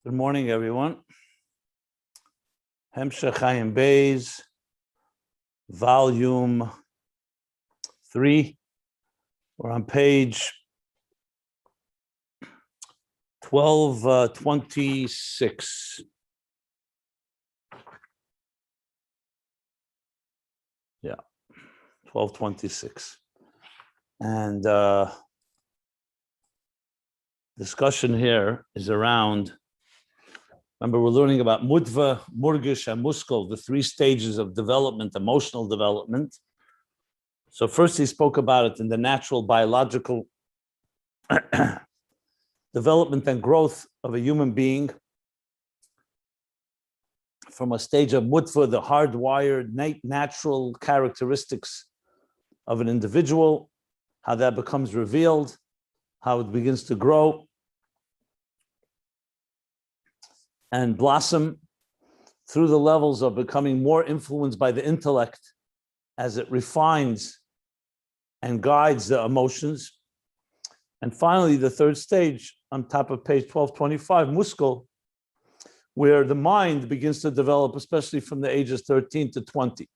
Good morning, everyone. Hemshech Ayin Beis, volume 3. We're on page 1226. Yeah, 1226. And discussion here is around, remember we're learning about Mutveh, Murgish, and Muskel, the 3 stages of development, emotional development. So first he spoke about it in the natural biological development and growth of a human being from a stage of Mutveh, the hardwired, natural characteristics of an individual, how that becomes revealed, how it begins to grow and blossom through the levels of becoming more influenced by the intellect as it refines and guides the emotions. And finally, the 3rd stage on top of page 1225, Muskel, where the mind begins to develop, especially from the ages 13 to 20,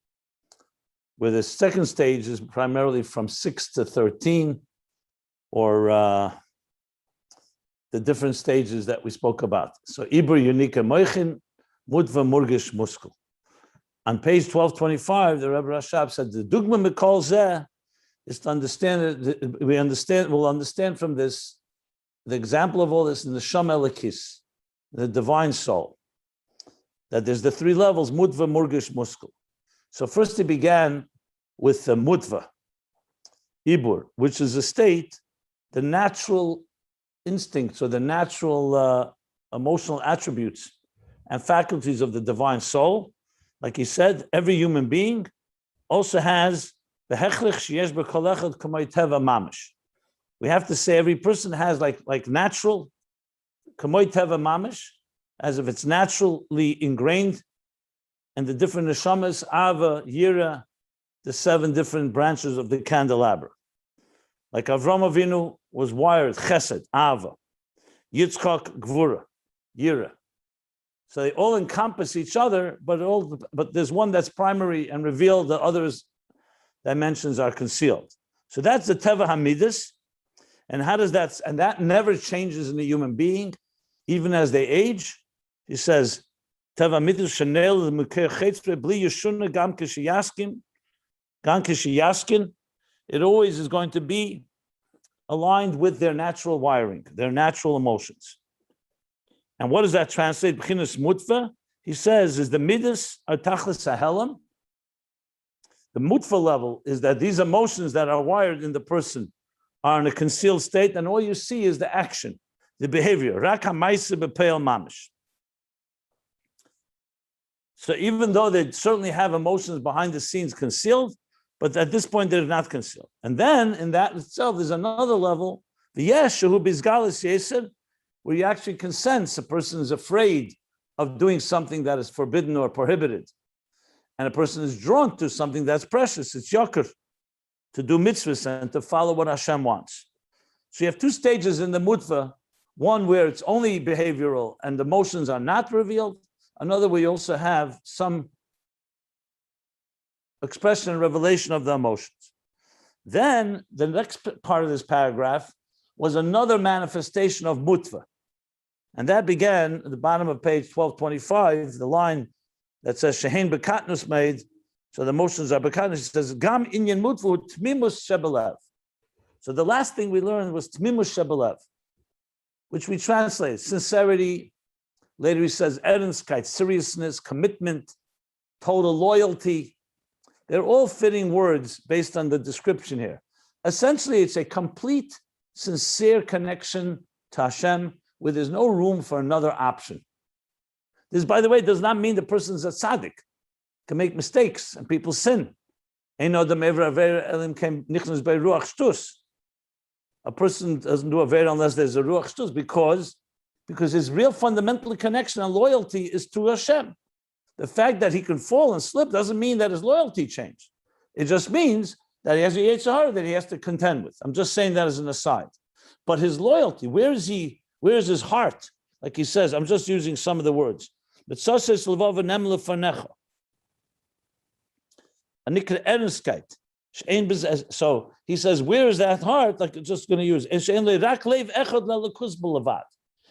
where the 2nd stage is primarily from 6 to 13, or the different stages that we spoke about. So, Ibur Yunika Moichin, Mutveh Murgish Muskel. On page 1225, the Rebbe Rashab said, the Dugma Mikol Zeh is to understand it. We'll understand from this, the example of all this in the Sham Elikis, the divine soul, that there's the 3 levels, Mutveh Murgish Muskel. So first he began with the Mutveh, Ibur, which is a state, the natural instincts or the natural emotional attributes and faculties of the divine soul. Like he said, every human being also has the hechrich sheyesh b'kol echad k'may teva mamish. We have to say every person has like natural k'may teva mamish, as if it's naturally ingrained, and the different neshamas, ava, yira, the 7 different branches of the candelabra. Like Avram Avinu was wired, chesed, ava, Yitzchak, gvura, yira. So they all encompass each other, but there's one that's primary and revealed, the others dimensions are concealed. So that's the teva hamidus. And how does that, and that never changes in a human being, even as they age. He says, teva hamidus shenel l'mukeh chetzre bli yeshuna gam kishiyaskin, it always is going to be aligned with their natural wiring, their natural emotions. And what does that translate? B'chinas Mutveh, he says, is the midas are tachlis hahelam. The Mutveh level is that these emotions that are wired in the person are in a concealed state, and all you see is the action, the behavior. Rak ha'maisa b'peil mamish. So even though they certainly have emotions behind the scenes concealed, but at this point, they're not concealed. And then in that itself, there's another level, the yeshu bizgalis yeser, where you actually can sense a person is afraid of doing something that is forbidden or prohibited. And a person is drawn to something that's precious. It's yakir, to do mitzvahs and to follow what Hashem wants. So you have 2 stages in the Mutveh, one where it's only behavioral and the emotions are not revealed. Another where you also have some expression and revelation of the emotions. Then the next part of this paragraph was another manifestation of Mutveh. And that began at the bottom of page 1225, the line that says, Shehein bekatnus made, so the emotions are bekatnus. It says, Gam inyan Mutveh Temimus B'Lev. So the last thing we learned was Temimus B'Lev, which we translate sincerity. Later he says, Ernstkeit, seriousness, commitment, total loyalty. They're all fitting words based on the description here. Essentially, it's a complete, sincere connection to Hashem where there's no room for another option. This, by the way, does not mean the person's a tzaddik, can make mistakes and people sin. A person doesn't do avera unless there's a ruach shtus, because his real fundamental connection and loyalty is to Hashem. The fact that he can fall and slip doesn't mean that his loyalty changed. It just means that he has a Yetzer Hara that he has to contend with. I'm just saying that as an aside. But his loyalty, where is his heart? Like he says, I'm just using some of the words. But so he says, where is that heart? Like it's just going to use.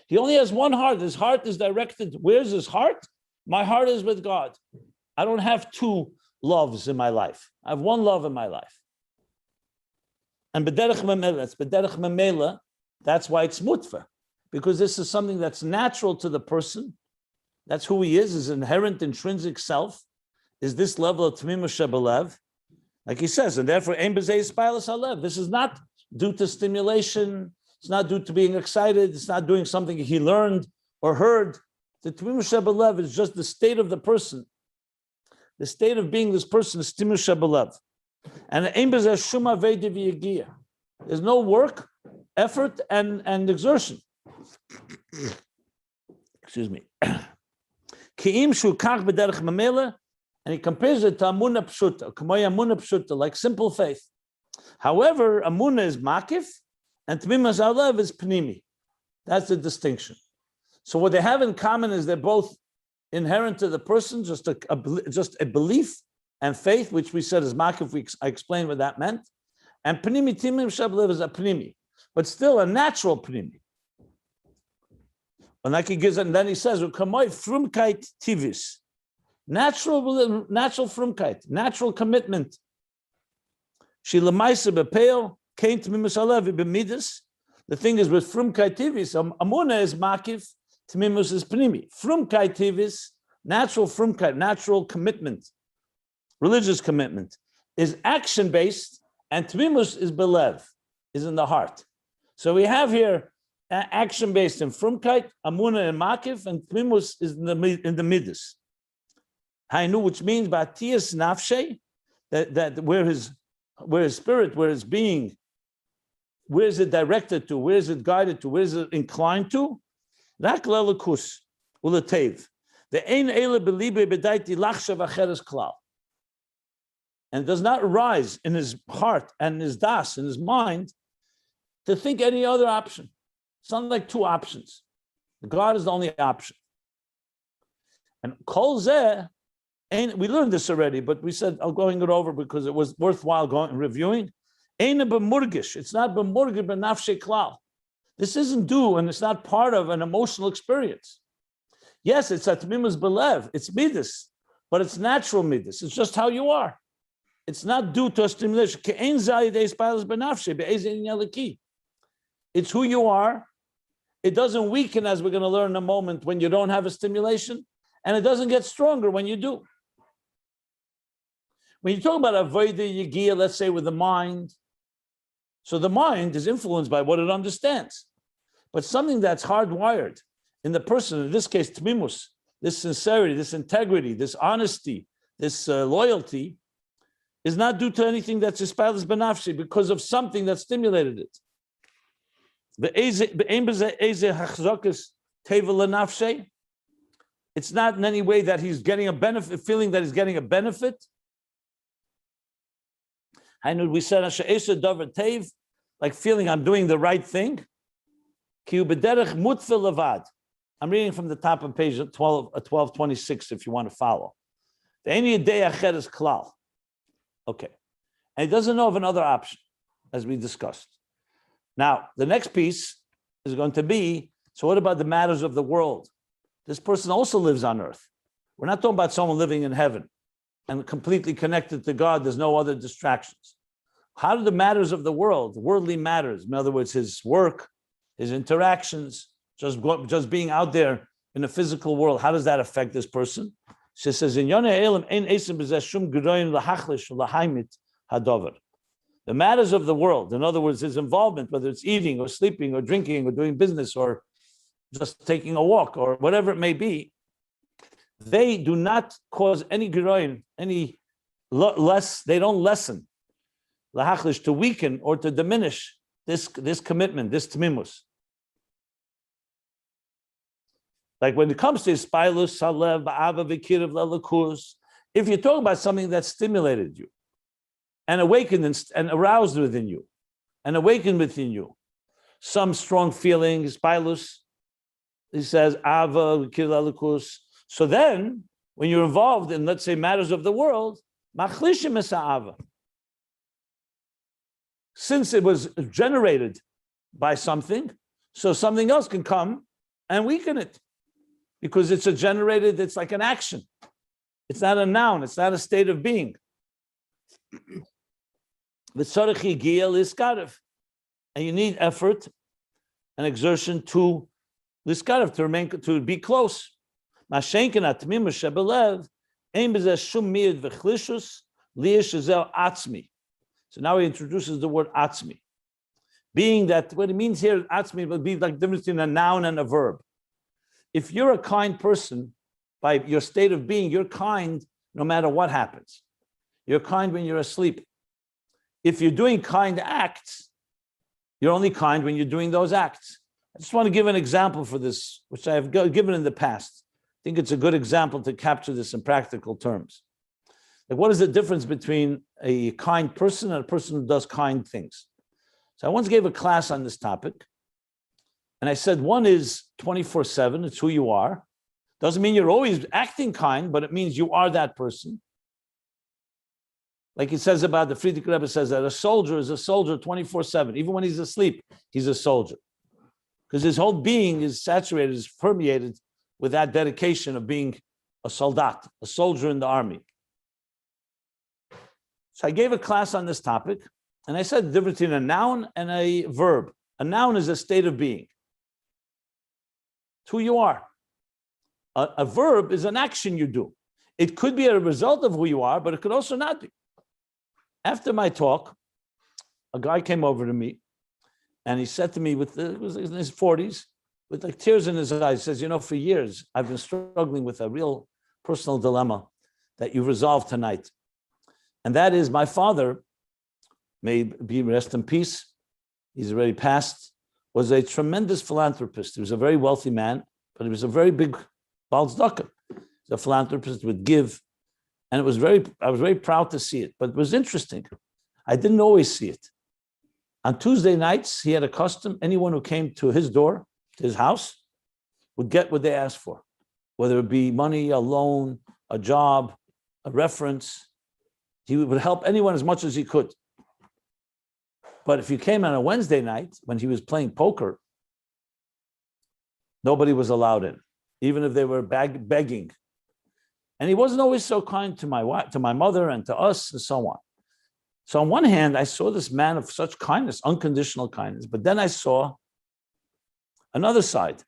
He only has one heart. His heart is directed. Where's his heart? My heart is with God. I don't have two loves in my life. I have one love in my life. And b'derech memela, that's why it's mutveh, because this is something that's natural to the person. That's who he is, his inherent intrinsic self, is this level of Temimus B'Lev. Like he says, and therefore, Ein b'zeh spilus halev. This is not due to stimulation. It's not due to being excited. It's not doing something he learned or heard. The Temimus B'Lev is just the state of the person. The state of being this person is Temimus B'Lev. And Ein b'zeh shum aveidah v'yagia. There's no work, effort, and exertion. Excuse me. Ki'im shu kach b'derech mamela. And he compares it to Amunah Pshuta, Kamoy Amunah Pshuta, like simple faith. However, Amunah is Makif, and Temimus B'Lev is Pnimi. That's the distinction. So what they have in common is they're both inherent to the person, just a belief and faith, which we said is Makif. I explained what that meant. And Pnimi, Temimus B'Lev is a Pnimi, but still a natural Pnimi. And like he gives it, and then he says, Kamoy Frumkeit Tivis. Natural frumkeit, natural commitment. She lemaisa bepeil came to Temimus B'Lev b'midas. The thing is with frumkeit tivis, Amunah is makif, Temimus is pnimi. Frumkeit tivis, natural frumkeit, natural commitment, religious commitment, is action based, and Temimus is B'Lev, is in the heart. So we have here action based in frumkeit, Amunah and makif, and Temimus is in the midas. Hainu, which means Batias Nafshe, that where his spirit, where his being, where is it directed to, where is it guided to, where is it inclined to? Rak lelakus ulatev. The ein ele belibe bedaiti lachshav acheres klal. And does not arise in his heart and his das, in his mind, to think any other option. It's not like two options. God is the only option. And kol zeh, we learned this already, but we said I'm going it over because it was worthwhile going and reviewing. Ein b'murgish. It's not b'murgish b'nafshe klal. This isn't due, and it's not part of an emotional experience. Yes, it's a Temimus B'Lev. It's midas, but it's natural midas. It's just how you are. It's not due to a stimulation. It's who you are. It doesn't weaken, as we're going to learn in a moment, when you don't have a stimulation, and it doesn't get stronger when you do. When you talk about avodah yigia, let's say with the mind, so the mind is influenced by what it understands. But something that's hardwired in the person, in this case, Temimus, this sincerity, this integrity, this honesty, this loyalty, is not due to anything that's ispalus benafshi, because of something that stimulated it. It's not in any way that he's getting a benefit, feeling that he's getting a benefit. We said, like feeling I'm doing the right thing. I'm reading from the top of page 1226 if you want to follow. Okay. And he doesn't know of another option, as we discussed. Now, the next piece is going to be, so what about the matters of the world? This person also lives on earth. We're not talking about someone living in heaven and completely connected to God. There's no other distractions. How do the matters of the world, worldly matters, in other words, his work, his interactions, just being out there in the physical world, how does that affect this person? She says, the matters of the world, in other words, his involvement, whether it's eating or sleeping or drinking or doing business or just taking a walk or whatever it may be, they do not cause any giroin, any less, they don't lessen, lahachlish, to weaken or to diminish this commitment, this temimus. Like when it comes to spilus, salev, ba'ava, v'kirav, lelakus, if you're talking about something that stimulated you and awakened and aroused within you and awakened within you some strong feeling, spilus, He says, Ava, Kilalikus. So then, when you're involved in, let's say, matters of the world, Machlishim es Ava. Since it was generated by something, so something else can come and weaken it. Because it's it's like an action. It's not a noun, it's not a state of being. And you need effort and exertion to liskarev, to remain, to be close. Temimus B'Lev, so now he introduces the word atzmi, being that what it means here, atzmi, would be like the difference between a noun and a verb. If you're a kind person, by your state of being, you're kind no matter what happens. You're kind when you're asleep. If you're doing kind acts, you're only kind when you're doing those acts. I just want to give an example for this, which I have given in the past. I think it's a good example to capture this in practical terms. Like, what is the difference between a kind person and a person who does kind things? So I once gave a class on this topic, and I said one is 24/7, it's who you are. Doesn't mean you're always acting kind, but it means you are that person. Like it says about the Friedrich Rebbe says that a soldier is a soldier 24/7. Even when he's asleep, he's a soldier. Because his whole being is saturated, is permeated with that dedication of being a soldat, a soldier in the army. So I gave a class on this topic, and I said the difference between a noun and a verb. A noun is a state of being. It's who you are. A verb is an action you do. It could be a result of who you are, but it could also not be. After my talk, a guy came over to me, and he said to me, it was in his 40s, with like tears in his eyes, he says, for years, I've been struggling with a real personal dilemma that you resolved tonight. And that is, my father, may be rest in peace, he's already passed, was a tremendous philanthropist. He was a very wealthy man, but he was a very big Baal Tzedakah. The philanthropist would give, and I was very proud to see it, but it was interesting. I didn't always see it. On Tuesday nights, he had a custom, anyone who came to his door, to his house, would get what they asked for, whether it be money, a loan, a job, a reference. He would help anyone as much as he could. But if you came on a Wednesday night when he was playing poker, nobody was allowed in, even if they were begging. And he wasn't always so kind to my wife, to my mother, and to us, and so on. So on one hand, I saw this man of such kindness, unconditional kindness, but then I saw another side.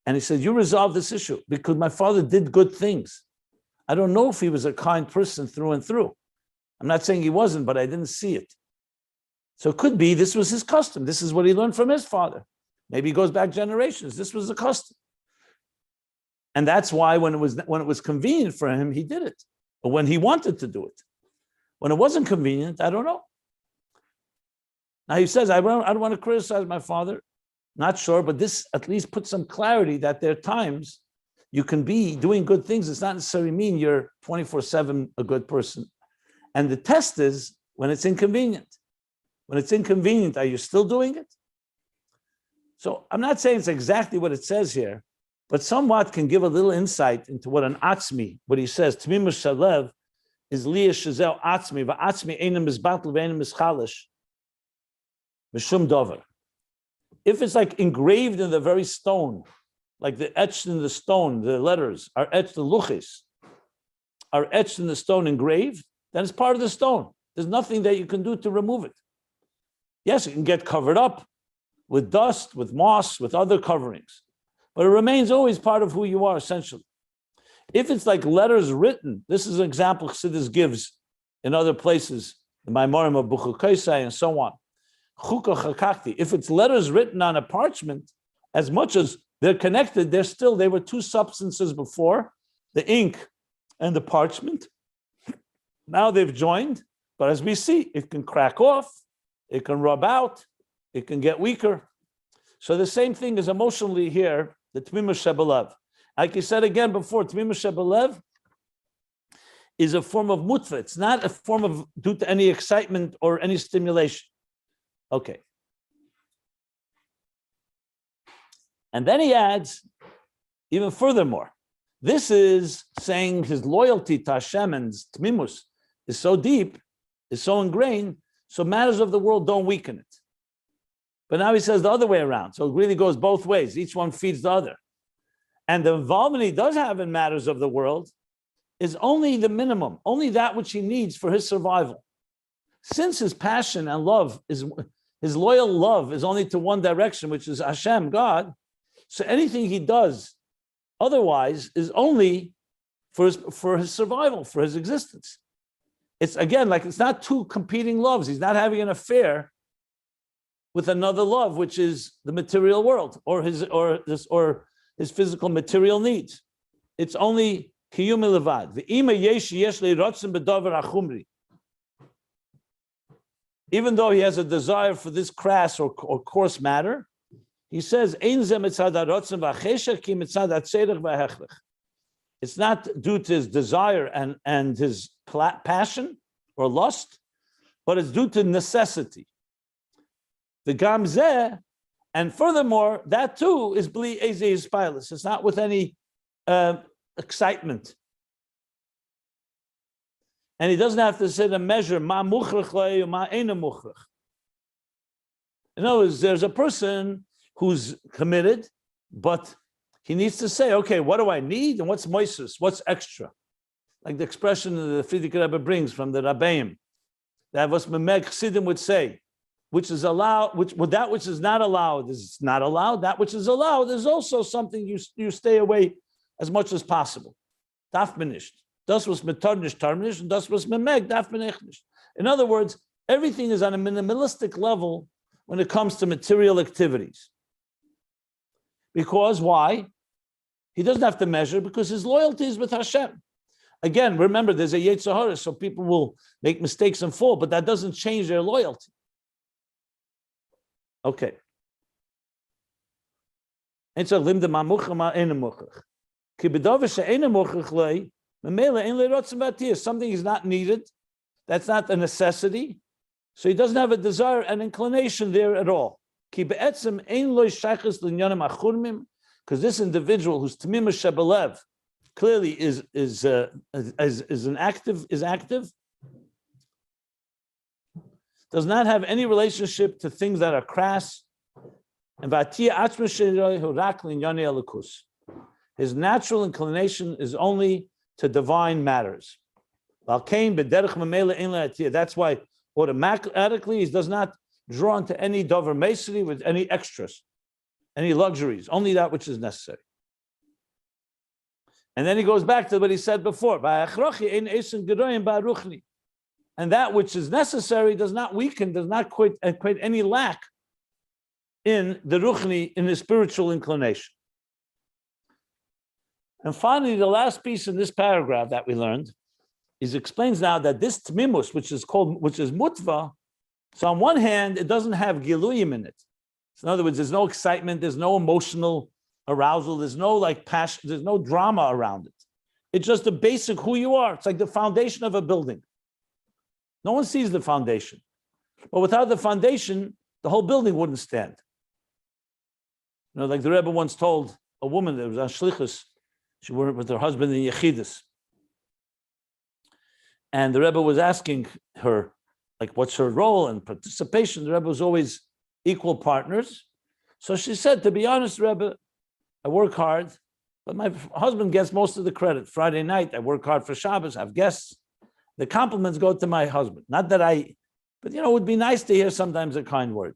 And he said, you resolved this issue because my father did good things. I don't know if he was a kind person through and through. I'm not saying he wasn't, but I didn't see it. So it could be this was his custom. This is what he learned from his father. Maybe he goes back generations. This was the custom. And that's why when it was convenient for him, he did it. Or when he wanted to do it. When it wasn't convenient, I don't know. Now he says, I don't want to criticize my father. Not sure, but this at least puts some clarity that there are times you can be doing good things. It's not necessarily mean you're 24/7 a good person. And the test is when it's inconvenient. When it's inconvenient, are you still doing it? So I'm not saying it's exactly what it says here, but somewhat can give a little insight into what an atzmi, what he says, Temimus B'Lev, is liya shazel atzmi, va'atzmi einem misbatl v'einem mischalish, mishum dover. If it's like engraved in the very stone, like the etched in the stone, the letters are etched, the luchis are etched in the stone engraved, then it's part of the stone. There's nothing that you can do to remove it. Yes, it can get covered up with dust, with moss, with other coverings, but it remains always part of who you are, essentially. If it's like letters written, this is an example Chassidus gives in other places, the Maimorim of Buchukaisai and so on. If it's letters written on a parchment, as much as they're connected, they were two substances before, the ink and the parchment. Now they've joined, but as we see, it can crack off, it can rub out, it can get weaker. So the same thing is emotionally here, the Temimus B'Lev. Like you said again before, Temimus B'Lev is a form of Mutveh. It's not a form of due to any excitement or any stimulation. Okay. And then he adds, even furthermore, this is saying his loyalty to Hashem and Temimus is so deep, is so ingrained, so matters of the world don't weaken it. But now he says the other way around. So it really goes both ways. Each one feeds the other. And the involvement he does have in matters of the world is only the minimum, only that which he needs for his survival. Since his passion and love is, his loyal love is only to one direction, which is Hashem, God, so anything he does otherwise is only for his survival, for his existence. It's again, like it's not two competing loves. He's not having an affair with another love, which is the material world or his physical material needs. It's only kiyum levad. Ve'ima yesh li rotzen b'davar achumri. Even though he has a desire for this crass or coarse matter, he says, it's not due to his desire and his passion or lust, but it's due to necessity. The gamzeh, and furthermore, that too is bli ezeh spilus. It's not with any excitement. And he doesn't have to sit and measure ma mukhrach le ma ena mukhrach. In other words, there's a person who's committed, but he needs to say, okay, what do I need and what's moisus, what's extra? Like the expression that the Frierdiker Rebbe brings from the Rabbeim, that was Memeg Chassidim would say, which is allowed, that which is not allowed is not allowed, that which is allowed is also something you stay away as much as possible. Darf man nicht. Das was metarnish tarnish, and das was memeg darf man echt nicht. In other words, everything is on a minimalistic level when it comes to material activities. Because why? He doesn't have to measure because his loyalty is with Hashem. Again, remember, there's a Yetzer Hara, so people will make mistakes and fall, but that doesn't change their loyalty. Okay. And so limda ma muchach ma ena muchach. Ki b'davar she'ena muchach lei, memela ein lerotzen b'atiyah. Something is not needed. That's not a necessity. So he doesn't have a desire and inclination there at all. Ki be'etzem ein lo shaychus l'nyanim achurmim, because this individual who's Temimus B'Lev clearly is active, does not have any relationship to things that are crass, and his natural inclination is only to divine matters. That's why automatically he does not draw into any dover masonry with any extras, any luxuries, only that which is necessary. And then he goes back to what he said before. And that which is necessary does not weaken, does not equate any lack in the ruchni, in the spiritual inclination. And finally, the last piece in this paragraph that we learned is explains now that this temimus, which is mutveh, so on one hand, it doesn't have giluyim in it. So in other words, there's no excitement, there's no emotional arousal, there's no like passion, there's no drama around it. It's just the basic who you are. It's like the foundation of a building. No one sees the foundation. But without the foundation, the whole building wouldn't stand. You know, like the Rebbe once told a woman that was on shlichus, she worked with her husband in Yechidus. And the Rebbe was asking her, like, what's her role and participation? The Rebbe was always equal partners. So she said, to be honest, Rebbe, I work hard, but my husband gets most of the credit. Friday night, I work hard for Shabbos, I have guests. The compliments go to my husband. Not that but it would be nice to hear sometimes a kind word.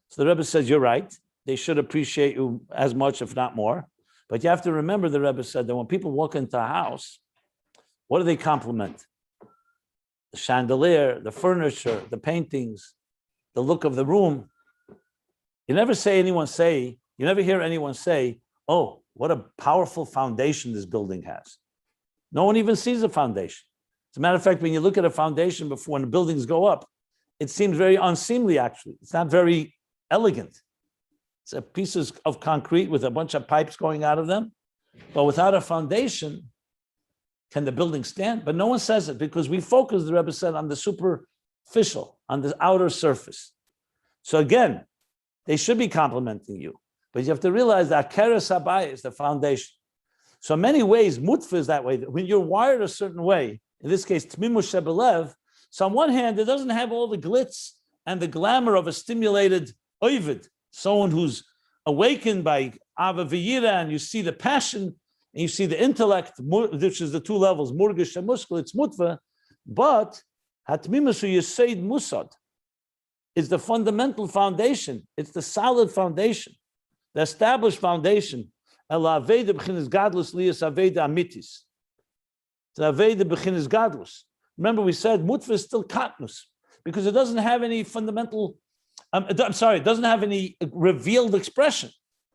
So the Rebbe says, you're right. They should appreciate you as much, if not more. But you have to remember, the Rebbe said that when people walk into a house, what do they compliment? The chandelier, the furniture, the paintings, the look of the room. You never hear anyone say, oh, what a powerful foundation this building has. No one even sees the foundation. As a matter of fact, when you look at a foundation when the buildings go up, it seems very unseemly, actually. It's not very elegant. It's a pieces of concrete with a bunch of pipes going out of them. But without a foundation, can the building stand? But no one says it because we focus, the Rebbe said, on the superficial, on the outer surface. So again, they should be complimenting you. But you have to realize that Keres Habayis is the foundation. So in many ways, Mutveh is that way. When you're wired a certain way, in this case, Temimus B'Lev, so on one hand, it doesn't have all the glitz and the glamour of a stimulated oivid, someone who's awakened by Ava V'yira, and you see the passion, and you see the intellect, which is the two levels, Murgish and Muskal, it's Mutveh, but Hatmimus Yesed Musad is the fundamental foundation. It's the solid foundation, the established foundation. Ela Aveda b'chinas gadlus lias Aveda amitis. It's Aveda b'chinas gadlus. Remember, we said Mutveh is still katnus because it doesn't have any fundamental. It doesn't have any revealed expression,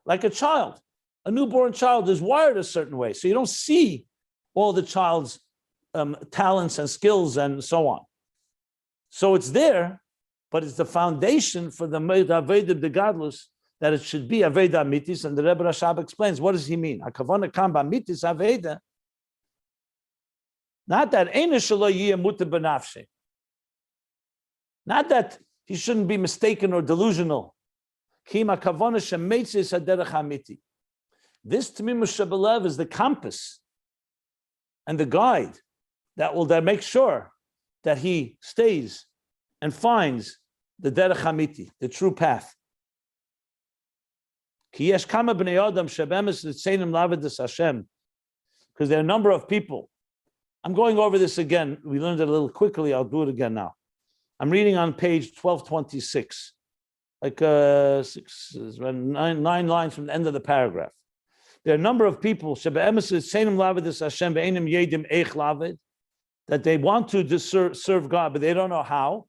like a child. A newborn child is wired a certain way, so you don't see all the child's talents and skills and so on. So it's there, but it's the foundation for the Aveda b'gadlus that it should be Aveda Amitis, and the Rebbe Rashab explains, what does he mean? HaKavana kam b'Amitis Aveda. Not that Eina shelo yiyeh muter b'nafshe. Not that he shouldn't be mistaken or delusional. Ki HaKavana shemetzis haderech hamiti. This Temimus B'Lev is the compass and the guide that will make sure that he stays and finds the derech hamiti, the true path. Because there are a number of people. I'm going over this again. We learned it a little quickly. I'll do it again now. I'm reading on page 1226, like 9 lines from the end of the paragraph. There are a number of people that they want to serve God, but they don't know how.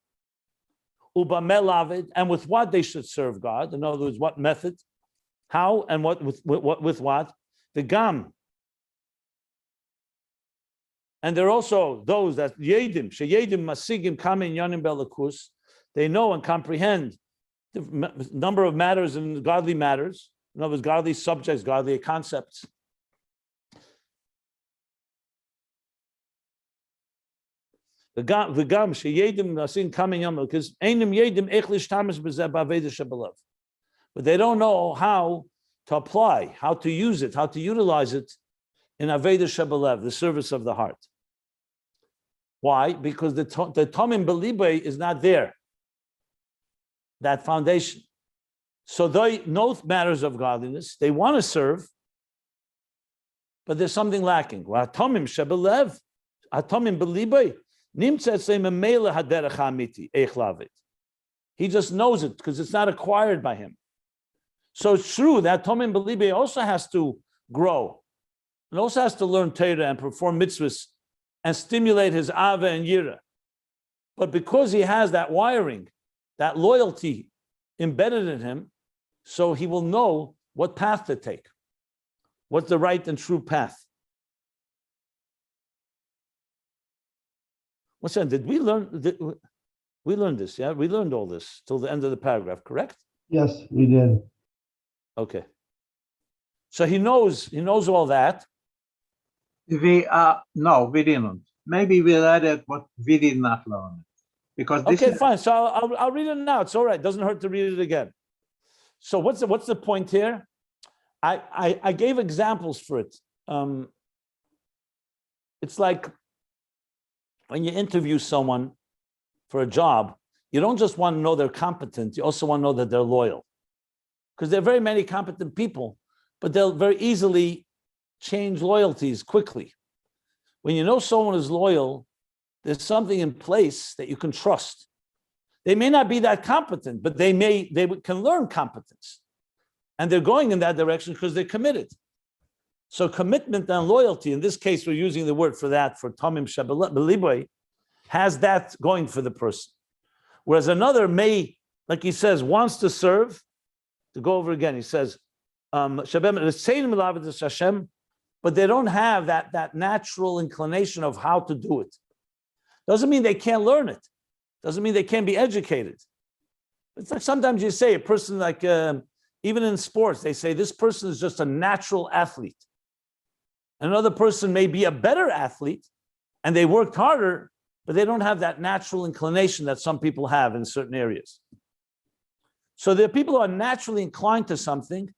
And with what they should serve God. In other words, what method. How and what with what? The gam. And there are also those that yedim, sheyedim masigim kamin yanim belakus. They know and comprehend the number of matters and godly matters. In other words, godly subjects, godly concepts. The gam sheyedim masigim kamin yanim because einim yedim echlish tamas b'zeh b'aveda shebelev. But they don't know how to apply, how to use it, how to utilize it in Aveda Shebelev, the service of the heart. Why? Because the Tomim B'Lev is not there, that foundation. So they know matters of godliness, they want to serve, but there's something lacking. Tomim Shebelev, Tomim B'Lev, Nimtzat Seim Meila Haderech Hamiti, Eich Lavet. He just knows it because it's not acquired by him. So it's true that Tomim B'Lev also has to grow and also has to learn Torah and perform mitzvahs and stimulate his Ava and Yira. But because he has that wiring, that loyalty embedded in him, so he will know what path to take, what's the right and true path. What's that? Did we learn? We learned this, yeah? We learned all this till the end of the paragraph, correct? Yes, we did. Okay. So he knows all that. No, we didn't. Maybe we read it, but we did not learn it. Because this okay, fine. So I'll read it now. It's all right. It doesn't hurt to read it again. So what's the point here? I gave examples for it. It's like when you interview someone for a job, you don't just want to know they're competent, you also want to know that they're loyal. Because there are very many competent people, but they'll very easily change loyalties quickly. When you know someone is loyal, there's something in place that you can trust. They may not be that competent, but they can learn competence. And they're going in that direction because they're committed. So commitment and loyalty, in this case, we're using the word for that, for Tomim B'Lev, has that going for the person. Whereas another may, like he says, wants to serve, to go over again, he says, but they don't have that natural inclination of how to do it. Doesn't mean they can't learn it. Doesn't mean they can't be educated. It's like sometimes you say a person like, even in sports, they say this person is just a natural athlete. Another person may be a better athlete and they worked harder, but they don't have that natural inclination that some people have in certain areas. So there are people who are naturally inclined to something,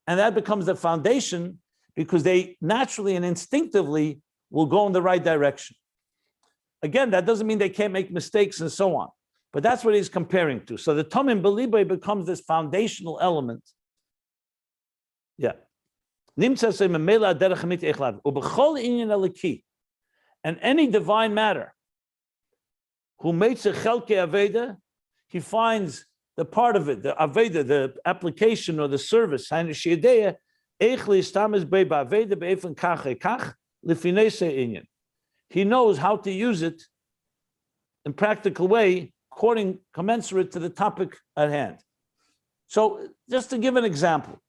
And that becomes the foundation because they naturally and instinctively will go in the right direction. Again, that doesn't mean they can't make mistakes and so on, but that's what he's comparing to. So the Temimus B'Lev becomes this foundational element. Yeah. And any divine matter, who makes a chelke aveda, he finds the part of it, the aveda, the application or the service. He knows how to use it in practical way, commensurate to the topic at hand. So just to give an example,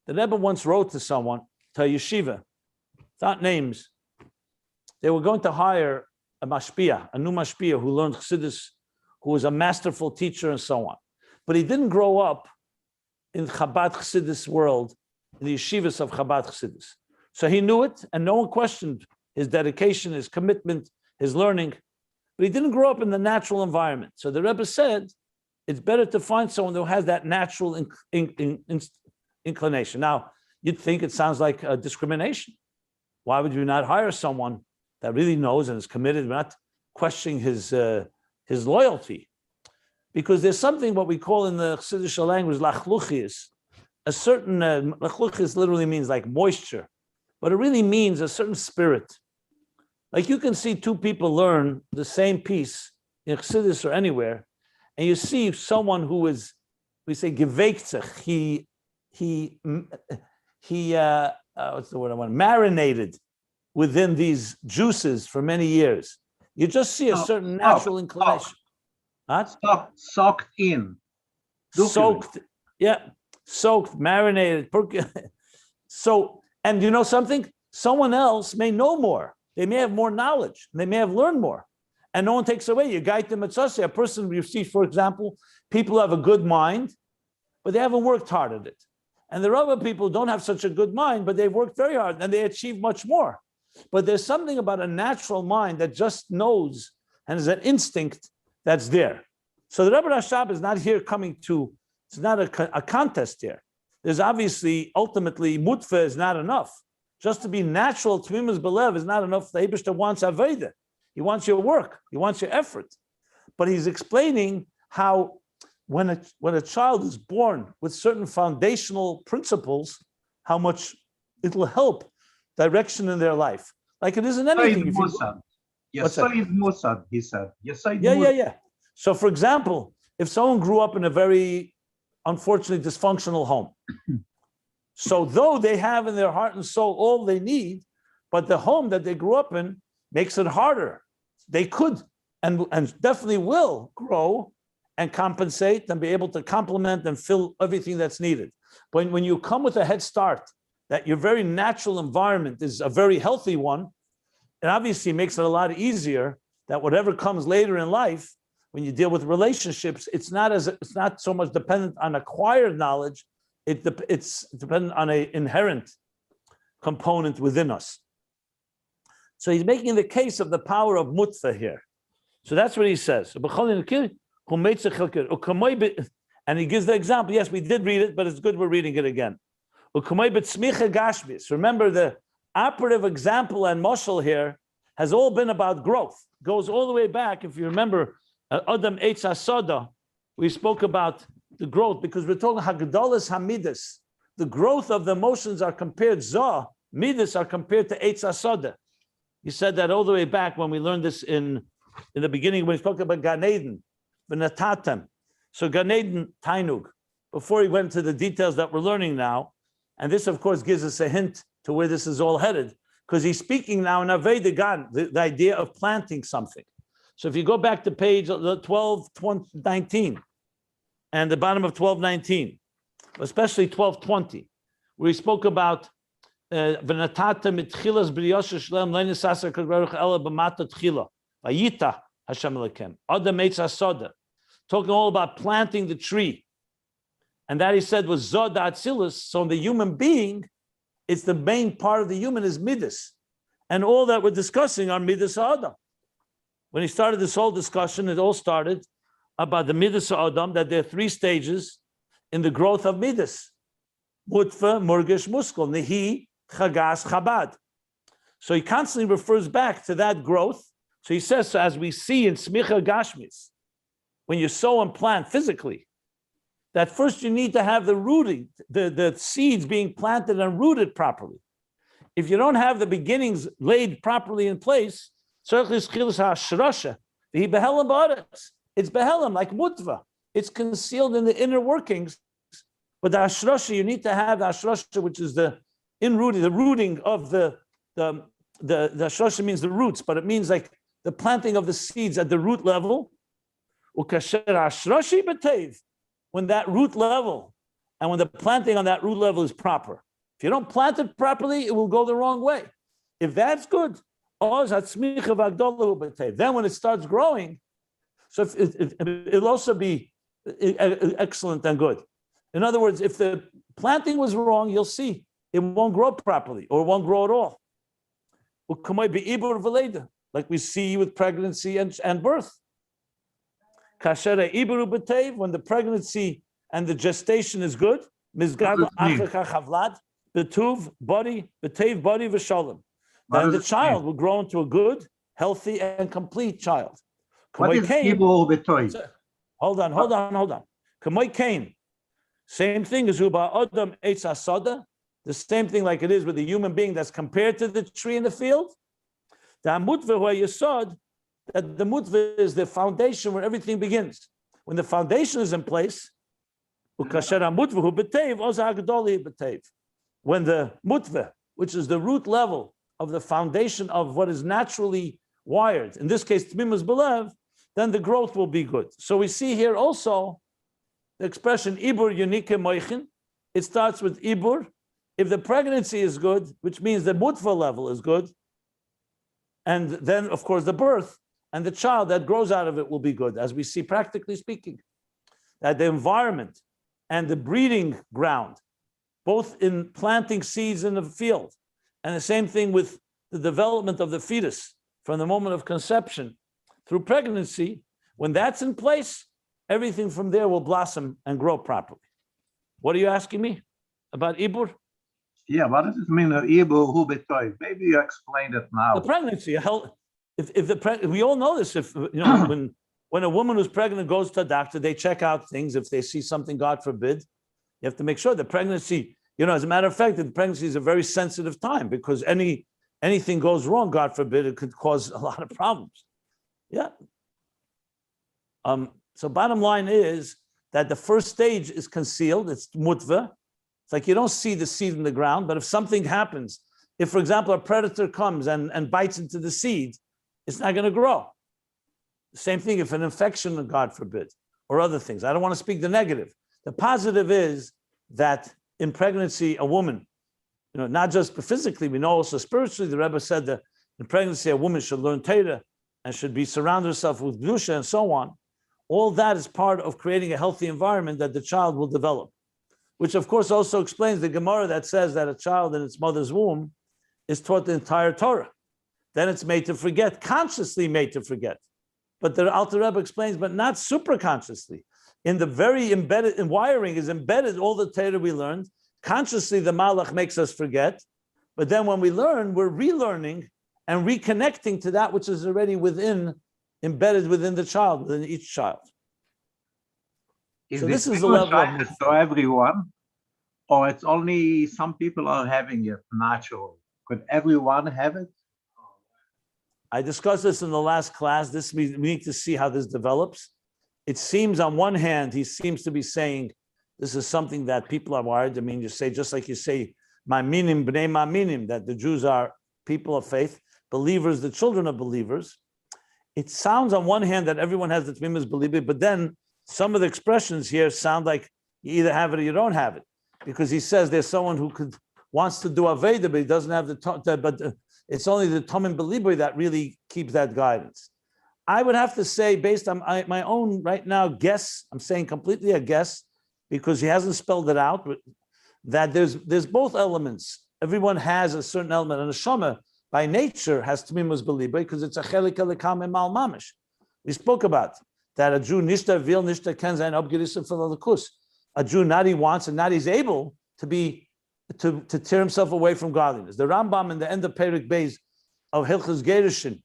the Rebbe once wrote to someone, to a yeshiva, without names, they were going to hire a mashpia, a new mashpia who learned Chassidus, who was a masterful teacher and so on. But he didn't grow up in Chabad Chassidus world, in the yeshivas of Chabad Chassidus. So he knew it, and no one questioned his dedication, his commitment, his learning. But he didn't grow up in the natural environment. So the Rebbe said, it's better to find someone who has that natural inclination. Now, you'd think it sounds like a discrimination. Why would you not hire someone that really knows and is committed, not questioning his loyalty? Because there's something what we call in the Chassidus language lachluchis. A certain lachluchis literally means like moisture, but it really means a certain spirit. Like you can see two people learn the same piece in Chassidus or anywhere, and you see someone who is, we say geweikt, what's the word I want? Marinated within these juices for many years. You just see a certain natural inclination. Soaked in. Soaked, yeah. Soaked, marinated. So, and you know something? Someone else may know more. They may have more knowledge. They may have learned more. And no one takes away. You guide them at a person you see, for example, people have a good mind, but they haven't worked hard at it. And there are other people who don't have such a good mind, but they've worked very hard and they achieve much more. But there's something about a natural mind that just knows and is an instinct that's there. So the Rebbe Rashab is not here coming to, it's not a contest here. There's obviously, ultimately, Mutveh is not enough. Just to be natural, Temimus B'Lev is not enough. The Eibishter wants Aveda. He wants your work. He wants your effort. But he's explaining how when a child is born with certain foundational principles, how much it will help direction in their life. Like it isn't anything. Musad, he said. Yeah. So for example, if someone grew up in a very, unfortunately, dysfunctional home, so though they have in their heart and soul all they need, but the home that they grew up in makes it harder. They could and definitely will grow and compensate and be able to complement and fill everything that's needed. But when you come with a head start, that your very natural environment is a very healthy one, it obviously makes it a lot easier that whatever comes later in life, when you deal with relationships, it's not so much dependent on acquired knowledge, it's dependent on an inherent component within us. So he's making the case of the power of Mutveh here. So that's what he says. And he gives the example. Yes, we did read it, but it's good we're reading it again. Remember, the operative example and mashal here has all been about growth. Goes all the way back. If you remember, Adam Eitz HaSoda, we spoke about the growth because we're talking Hagdalas Hamidas. The growth of the emotions are compared, Zah, Midas are compared to Eitz HaSoda. He said that all the way back when we learned this in the beginning when he spoke about Gan Eden, V'natatem. So Gan Eden, Tainug, before he went to the details that we're learning now. And this, of course, gives us a hint to where this is all headed, because he's speaking now in Aveda Gan, the idea of planting something. So if you go back to page 1219 and the bottom of 1219, especially 1220, where he spoke about V'natatem itchilas b'riyosha shlem leinis asar kadbaruch ela b'mata tchila vayita Hashem Elokem Adam Eitz HaSoda, talking all about planting the tree. And that he said was Zod Atzilus. So in the human being, it's the main part of the human is Midas. And all that we're discussing are Midas Adam. When he started this whole discussion, it all started about the Midas Adam, that there are three stages in the growth of Midas. Mutveh, Murgish, Muskel, Nehi, Chagas, Chabad. So he constantly refers back to that growth. So he says, so as we see in Smicha Gashmis, when you sow and plant physically, that first you need to have the rooting, the seeds being planted and rooted properly. If you don't have the beginnings laid properly in place, it's behelim, like mutvah. It's concealed in the inner workings. But the ashrasha, you need to have the ashrasha, which is the in-rooting, the rooting of the ashrasha means the roots, but it means like the planting of the seeds at the root level. When that root level and when the planting on that root level is proper. If you don't plant it properly, it will go the wrong way. If that's good, then when it starts growing, so it'll also be excellent and good. In other words, if the planting was wrong, you'll see it won't grow properly or it won't grow at all. Like we see with pregnancy and birth. When the pregnancy and the gestation is good, body, then the child will grow into a good, healthy, and complete child. What is Ibur B'Toiv? Hold on. Same thing as Uba Adam Eitz Asada, the same thing like it is with the human being that's compared to the tree in the field. The Mutveh where you sod, that the Mutveh is the foundation where everything begins. When the foundation is in place, when the Mutveh, which is the root level of the foundation of what is naturally wired, in this case, Temimus B'Lev, then the growth will be good. So we see here also the expression Ibur Yunike Moichin. It starts with Ibur. If the pregnancy is good, which means the Mutveh level is good, and then, of course, the birth, and the child that grows out of it will be good, as we see practically speaking. That the environment and the breeding ground, both in planting seeds in the field, and the same thing with the development of the fetus from the moment of conception through pregnancy, when that's in place, everything from there will blossom and grow properly. What are you asking me about Ibur? Yeah, what does it mean, Ibur Hu B'Toiv? Maybe you explained it now. The pregnancy, we all know this. If when a woman who's pregnant goes to a doctor, they check out things. If they see something, God forbid, you have to make sure the pregnancy. As a matter of fact, the pregnancy is a very sensitive time because anything goes wrong, God forbid, it could cause a lot of problems. Yeah. So bottom line is that the first stage is concealed. It's mutveh. It's like you don't see the seed in the ground, but if something happens, if, for example, a predator comes and bites into the seed, it's not going to grow. The same thing if an infection, God forbid, or other things. I don't want to speak the negative. The positive is that in pregnancy, a woman, not just physically, we know also spiritually, the Rebbe said that in pregnancy, a woman should learn Torah and should be surround herself with Kedusha and so on. All that is part of creating a healthy environment that the child will develop, which of course also explains the Gemara that says that a child in its mother's womb is taught the entire Torah. Then it's made to forget, consciously made to forget. But the Alter Rebbe explains, but not super consciously. In the very embedded, in wiring is embedded all the Torah we learned. Consciously, the Malach makes us forget. But then when we learn, we're relearning and reconnecting to that which is already embedded within the child, within each child. Is so this is the English level of for everyone, or it's only some people are having it natural? Could everyone have it? I discussed this in the last class. We need to see how this develops. It seems on one hand, he seems to be saying this is something that people are wired. I mean, you say, just like you say, ma'minim b'nei ma'minim, that the Jews are people of faith, believers, the children of believers. It sounds on one hand that everyone has the Temimus B'Lev, but then some of the expressions here sound like you either have it or you don't have it. Because he says there's someone who wants to do Aveda, but he doesn't have it's only the Temimus B'Lev that really keeps that guidance. I would have to say, based on my own right now guess, I'm saying completely a guess, because he hasn't spelled it out, but that there's both elements. Everyone has a certain element, and a Neshama by nature has Temimus B'Lev because it's a chelik elikam emal mamish. We spoke about that a Jew nishta vil nishta ken zayin abgerisim for the kus. A Jew not he wants and not he's able to tear himself away from godliness. The Rambam in the end of Perek Beis of Hilchos Gerushin,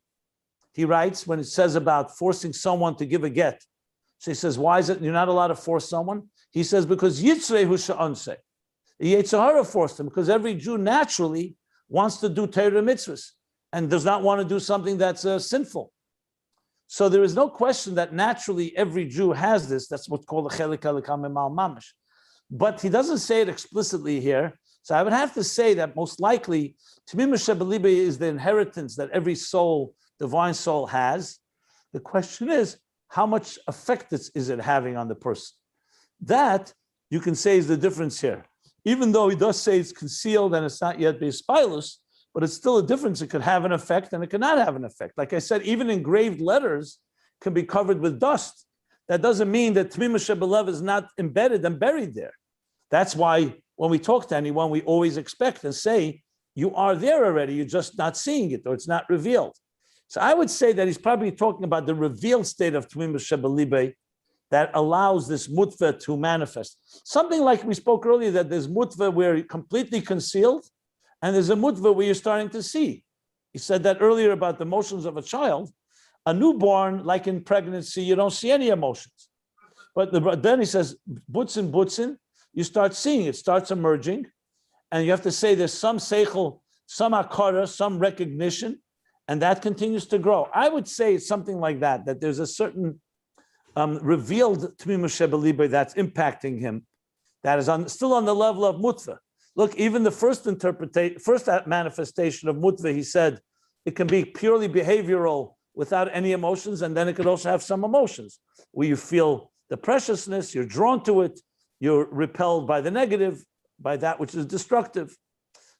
he writes when it says about forcing someone to give a get. So he says, why is it you're not allowed to force someone? He says, because Yitzrei hu she'anseh. The Yetzer Hara forced him, because every Jew naturally wants to do Torah mitzvahs and does not want to do something that's sinful. So there is no question that naturally every Jew has this. That's what's called a chelik elikam emal mamash. But he doesn't say it explicitly here. So I would have to say that most likely Temimus B'Lev is the inheritance that every soul, divine soul, has. The question is, how much effect is it having on the person? That you can say is the difference here. Even though he does say it's concealed and it's not yet Beis, but it's still a difference. It could have an effect and it could not have an effect. Like I said, even engraved letters can be covered with dust. That doesn't mean that Temimus B'Lev is not embedded and buried there. That's why when we talk to anyone, we always expect and say, you are there already, you're just not seeing it, or it's not revealed. So I would say that he's probably talking about the revealed state of Temimus B'Lev that allows this Mutveh to manifest. Something like we spoke earlier, that there's Mutveh where you're completely concealed, and there's a Mutveh where you're starting to see. He said that earlier about the emotions of a child. A newborn, like in pregnancy, you don't see any emotions. But then he says, butzin, you start seeing it, starts emerging, and you have to say there's some seichel, some akara, some recognition, and that continues to grow. I would say it's something like that there's a certain revealed Temimus B'Lev that's impacting him, that is still on the level of Mutveh. Look, even the first manifestation of Mutveh, he said, it can be purely behavioral without any emotions, and then it could also have some emotions, where you feel the preciousness, you're drawn to it, you're repelled by the negative, by that which is destructive.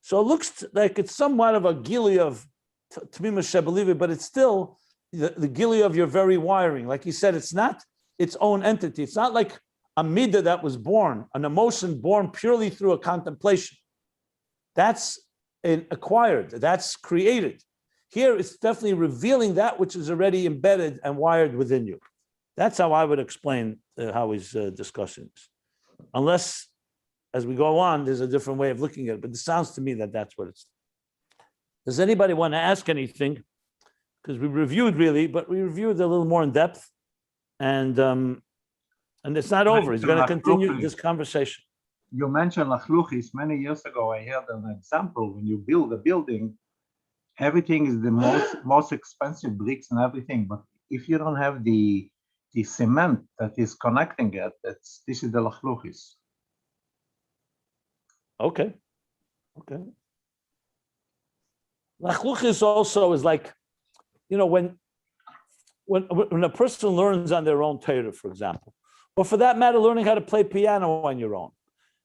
So it looks like it's somewhat of a gili of Temimus B'Lev, but it's still the gili of your very wiring. Like he said, it's not its own entity. It's not like a midah that was born, an emotion born purely through a contemplation. That's acquired, that's created. Here it's definitely revealing that which is already embedded and wired within you. That's how I would explain how he's discussing this. Unless, as we go on, there's a different way of looking at it, but it sounds to me that that's what it's. Does anybody want to ask anything? Because we reviewed but we reviewed a little more in depth, and it's not over. He's going to continue this conversation. You mentioned Lachluchis. Many years ago, I heard an example. When you build a building, everything is the most expensive bricks and everything. But if you don't have the cement that is connecting it, this is the Lachluchis. Okay. Lachluchis also is like, when a person learns on their own Torah, for example, or for that matter, learning how to play piano on your own,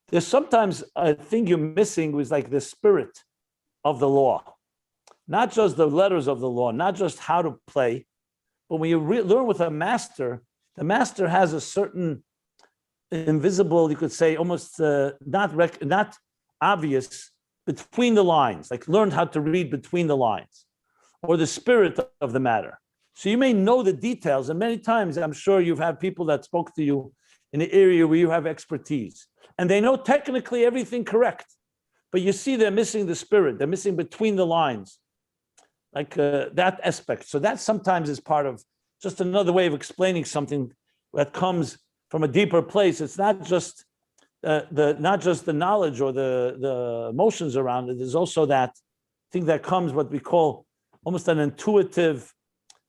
there's sometimes a thing you're missing was like the spirit of the law, not just the letters of the law, not just how to play, but when you learn with a master, the master has a certain invisible, you could say, almost not obvious, between the lines, like learned how to read between the lines, or the spirit of the matter. So you may know the details, and many times I'm sure you've had people that spoke to you in the area where you have expertise, and they know technically everything correct, but you see they're missing the spirit, they're missing between the lines, like that aspect. So that sometimes is part of just another way of explaining something that comes from a deeper place. It's not just the knowledge or the emotions around it. There's also that thing that comes, what we call almost an intuitive,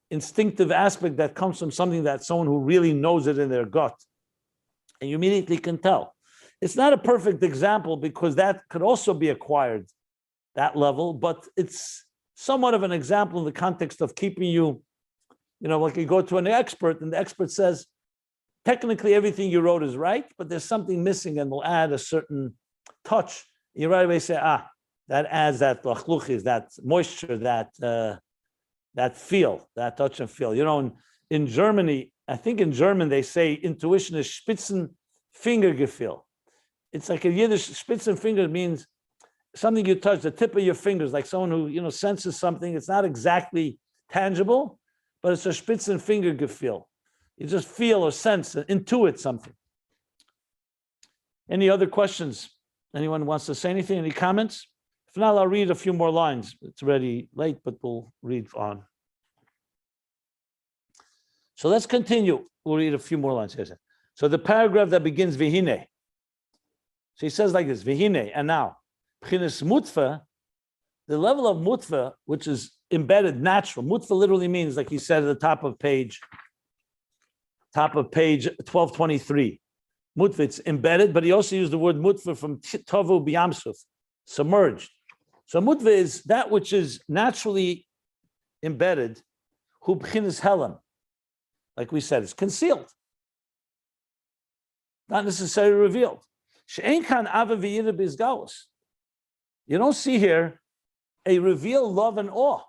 instinctive aspect that comes from something that someone who really knows it in their gut, and you immediately can tell. It's not a perfect example because that could also be acquired, that level, but it's somewhat of an example in the context of keeping you, like you go to an expert and the expert says, technically everything you wrote is right, but there's something missing and we'll add a certain touch. You right away say, that adds that lachluchis, that moisture, that feel, that touch and feel. In Germany, I think in German they say intuition is Spitzenfingergefühl. It's like a Yiddish, Spitzenfinger means something you touch, the tip of your fingers, like someone who senses something. It's not exactly tangible, but it's a Spitzenfingergefühl. You just feel or sense, intuit something. Any other questions Anyone wants to say anything? Any comments? If not, I'll read a few more lines. It's already late, but we'll read on. So let's continue. We'll read a few more lines. So the paragraph that begins Vihine. So he says like this, Vihine, and now, B'chinas Mutveh, the level of Mutveh, which is embedded, natural. Mutveh literally means, like he said at the top of page 1223. Mutveh, it's embedded, but he also used the word Mutveh from Tovu B'Yamsuf, submerged. So Mutveh is that which is naturally embedded, Hu B'chinas Helam. Like we said, it's concealed, not necessarily revealed. You don't see here a revealed love and awe.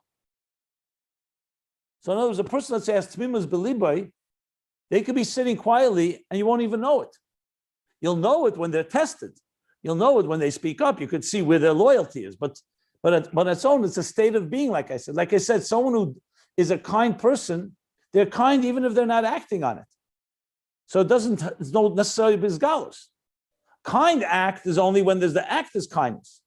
So in other words, a person that says Temimus B'Lev, they could be sitting quietly and you won't even know it. You'll know it when they're tested. You'll know it when they speak up. You could see where their loyalty is. But on its own, it's a state of being, like I said. Like I said, someone who is a kind person, they're kind even if they're not acting on it. So it's not necessarily bizgalus. Kind act is only when the act is kindness.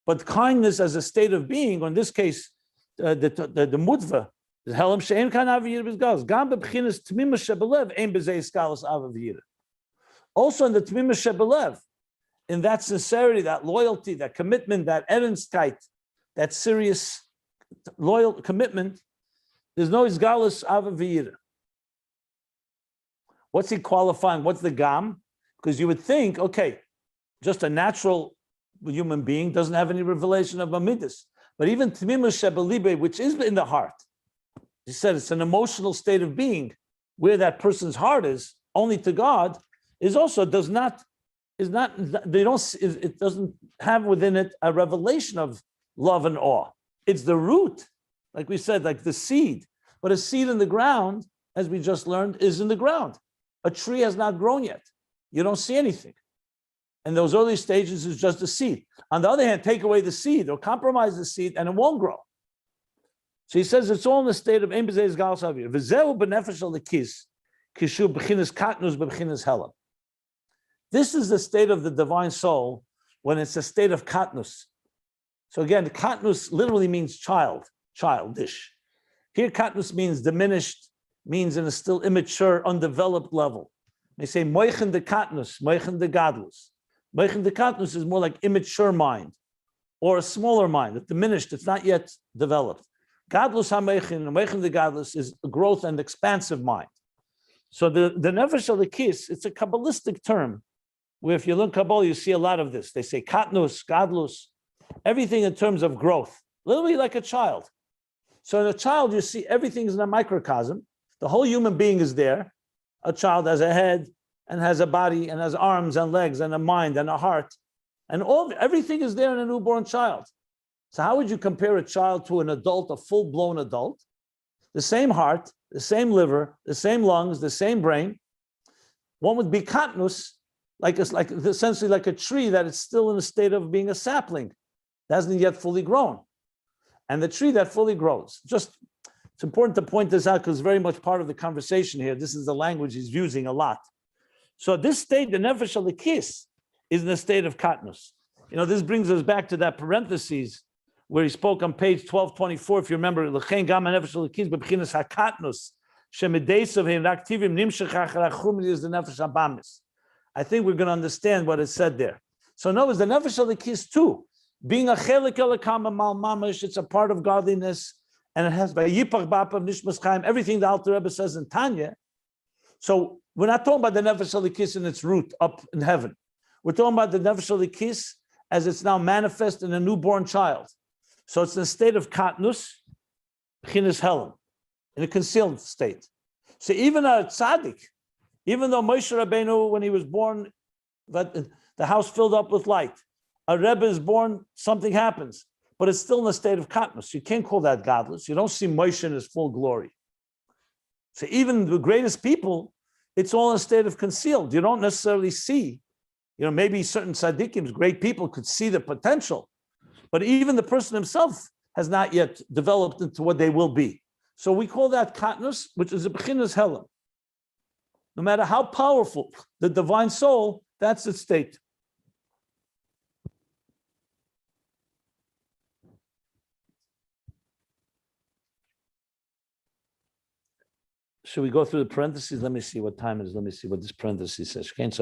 But kindness as a state of being, or in this case, the mutveh, the helam she'en kan aviyir bizgalus. Gam b'b'chinas Temimus B'Lev ein b'zeh isgalus aviyir. Also in the Temimus B'Lev, in that sincerity, that loyalty, that commitment, that ernstkeit, that serious loyal commitment, there's no isgalus aviyir. What's he qualifying? What's the gam? Because you would think, okay, just a natural human being doesn't have any revelation of Amidus. But even Temimus B'Lev, which is in the heart, he said it's an emotional state of being where that person's heart is only to God, it doesn't have within it a revelation of love and awe. It's the root, like we said, like the seed. But a seed in the ground, as we just learned, is in the ground. A tree has not grown yet. You don't see anything. And those early stages is just a seed. On the other hand, take away the seed or compromise the seed and it won't grow. So he says it's all in the state of Ein Gal Savir. V'zeu b'nefesh al-kis, kishu b'chinas katnus b'chinas helam. This is the state of the divine soul when it's a state of katnus. So again, katnus literally means child, childish. Here katnus means diminished, means in a still immature, undeveloped level. They say moichen de katnus, moichen de gadlus. Moichen de katnus is more like immature mind or a smaller mind, it's diminished, it's not yet developed. Gadlus ha-moichen, moichen de gadlus is a growth and expansive mind. So the nefesh al-kis, it's a Kabbalistic term, where if you learn Kabbalah, you see a lot of this. They say katnus, gadlus, everything in terms of growth, literally like a child. So in a child, you see everything is in a microcosm. The whole human being is there. A child has a head and has a body and has arms and legs and a mind and a heart. And everything is there in a newborn child. So how would you compare a child to an adult, a full-blown adult? The same heart, the same liver, the same lungs, the same brain. One would be katnus, essentially like a tree that is still in a state of being a sapling, that hasn't yet fully grown. And the tree that fully grows. It's important to point this out because it's very much part of the conversation here. This is the language he's using a lot. So this state, the nefesh al-kis, is in the state of katnus. This brings us back to that parentheses where he spoke on page 1224. If you remember, l'chein gam nefesh al-kis b'b'chinas hakatnus shemideisav he'inaktivim nimshach achar achumim is the nefesh habamis. I think we're going to understand what is said there. So no, it's the nefesh al-kis too. Being a chelik elakam mal mamash, it's a part of godliness, and it has by yipach ba'apav nishmas chaim, everything the Alter Rebbe says in Tanya. So we're not talking about the nefesh al-kis in its root up in heaven. We're talking about the nefesh al-kis as it's now manifest in a newborn child. So it's in a state of katnus, b'chinas helam, in a concealed state. So even a tzaddik, even though Moshe Rabbeinu, when he was born, the house filled up with light. A Rebbe is born, something happens, but it's still in a state of katnus. You can't call that godless. You don't see Moshe in his full glory. So even the greatest people, it's all in a state of concealed. You don't necessarily see, maybe certain tzaddikim, great people, could see the potential, but even the person himself has not yet developed into what they will be. So we call that katnus, which is a b'chinas helam. No matter how powerful the divine soul, that's its state. Should we go through the parentheses? Let me see what time it is. Let me see what this parenthesis says. Okay,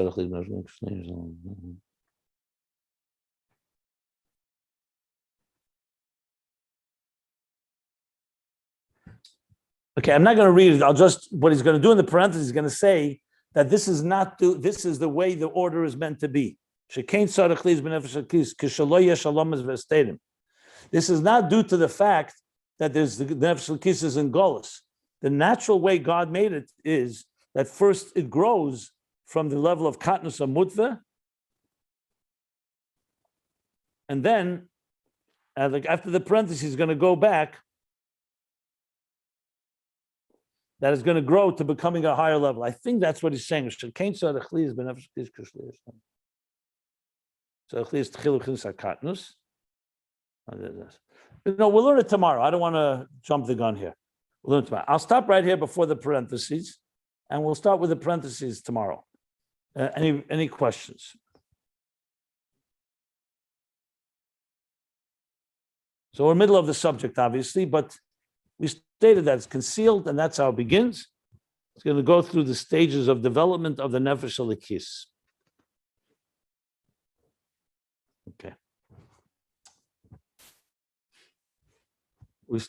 I'm not going to read it. I'll just, what he's going to do in the parentheses, he's going to say that this is not, this is the way the order is meant to be. This is not due to the fact that there's the nefesh l'kis is in Golus. The natural way God made it is that first it grows from the level of katnus or mutveh, and then like after the parentheses, he's going to go back. That is going to grow to becoming a higher level. I think that's what he's saying. So no, we'll learn it tomorrow. I don't want to jump the gun here. We'll learn it tomorrow. I'll stop right here before the parentheses, and we'll start with the parentheses tomorrow. Any questions? So we're in the middle of the subject, obviously, but we stated that it's concealed, and that's how it begins. It's going to go through the stages of development of the nefesh l'kis. Okay. We'll